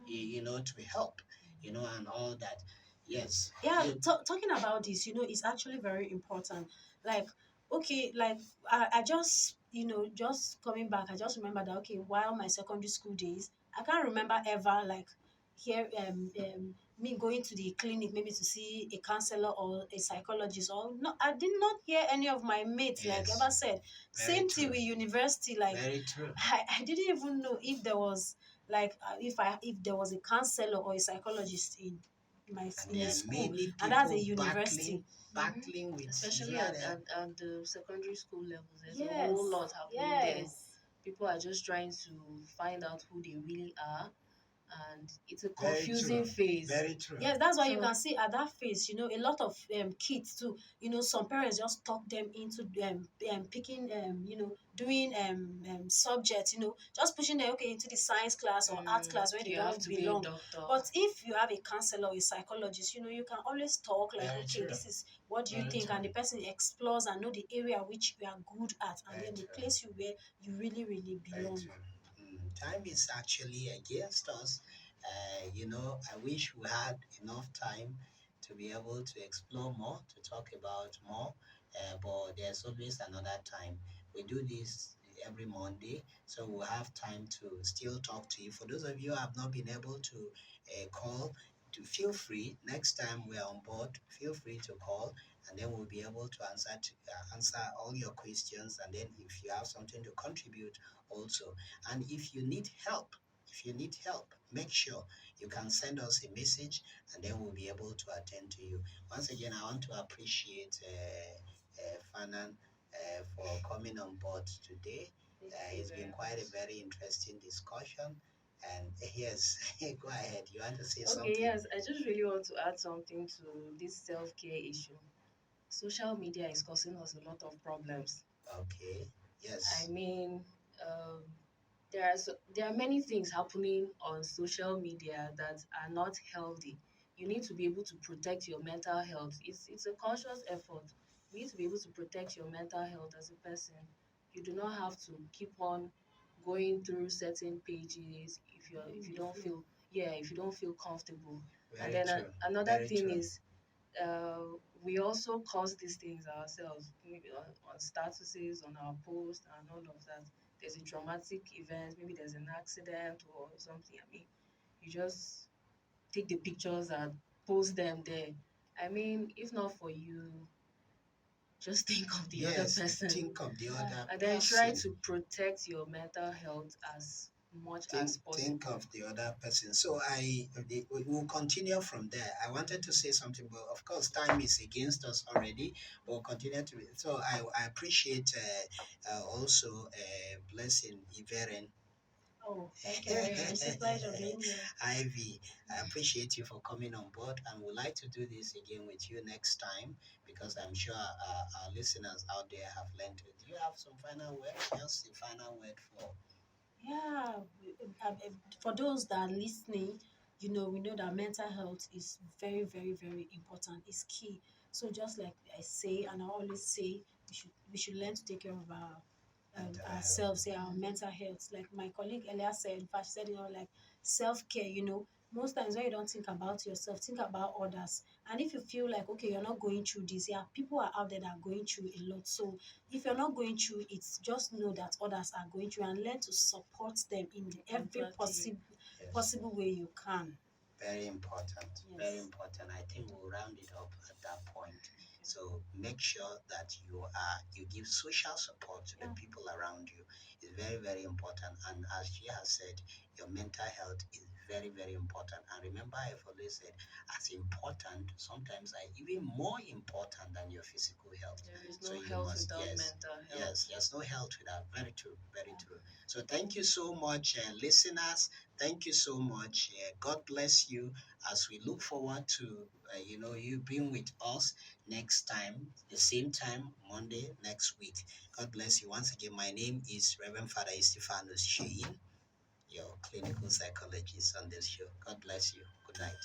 to help, and all that. Yes. yeah, talking about this, is actually very important. Like, okay, like I just, just coming back, I just remember that, okay, while my secondary school days, I can't remember ever like here me going to the clinic maybe to see a counselor or a psychologist, or no, I did not hear any of my mates like Yes. ever said. Very Same true. thing with university, like Very true. I didn't even know if there was like if there was a counselor or a psychologist in And there a are school, many and that's a people university. battling with Especially usually at the secondary school levels, there's a Yes, whole lot happening there. yes, People are just trying to find out who they really are, and it's a Very confusing true. phase. Very true. yes. That's why you So- can see at that phase, a lot of kids too. Some parents just talk them into picking doing subjects. Just pushing them into the science class or art class where they you have don't to be a belong. doctor. But if you have a counselor or a psychologist, you can always talk like, Very okay, true. this is what do you Very think, true. and the person explores and know the area which you are good at, and Very then they true. place you where you really, really Very belong. true. Time is actually against us. I wish we had enough time to be able to explore more, to talk about more, but there's always another time. We do this every Monday, so we'll have time to still talk to you. For those of you who have not been able to call, to feel free. Next time we're on board, feel free to call, and then we'll be able to answer all your questions. And then if you have something to contribute, also. And if you need help, make sure you can send us a message, and then we'll be able to attend to you. Once again, I want to appreciate Fanan for coming on board today. It's been quite a very interesting discussion. And yes, go ahead. You want to say something? Okay, yes, I just really want to add something to this self-care issue. Social media is causing us a lot of problems. Okay. Yes. I mean, um, there are many things happening on social media that are not healthy. You need to be able to protect your mental health. It's a conscious effort. You need to be able to protect your mental health as a person. You do not have to keep on going through certain pages if you don't feel if you don't feel comfortable. And Very then true. another Very thing true. is we also cause these things ourselves, maybe on statuses, on our posts, and all of that. There's a traumatic event, maybe there's an accident or something. I mean, you just take the pictures and post them there. I mean, if not for you, just think of the other Yes. person, Think of the other and then try person. to protect your mental health as much as possible. Think of the other person. So we will continue from there. I wanted to say something, but of course time is against us already. We'll continue to. So I appreciate also Blessing Iveren. Oh, thank you very much. It's a pleasure being here. Ivy, I appreciate you for coming on board and would like to do this again with you next time because I'm sure our listeners out there have learned it. Do you have some final words? Just a final word for. Yeah, for those that are listening, we know that mental health is very, very, very important. It's key. So just like I say, and I always say, we should learn to take care of Mental health. ourselves, yeah, our mental health. Like my colleague earlier said, in fact, she said, like self care. Most times when you don't think about yourself, think about others. And if you feel like okay, you're not going through this, yeah, people are out there that are going through a lot. So if you're not going through it, just know that others are going through and learn to support them in every Empathy. Yes. possible way you can. Very important. Very Yes. important. I think we'll round it up at that point. So make sure that you give social support to the Yeah. people around you. It's very, very important. And as she has said, your mental health is very, very important. And remember, I've always said, as important, sometimes are even more important than your physical health. There is So no you health must, without yes, mental health. yes, there's no health without. Very true, very true. So thank you so much, listeners. Thank you so much. God bless you as we look forward to you being with us next time, the same time, Monday next week. God bless you. Once again, my name is Reverend Father Istifanus Sheyin, your clinical psychologist on this show. God bless you. Good night.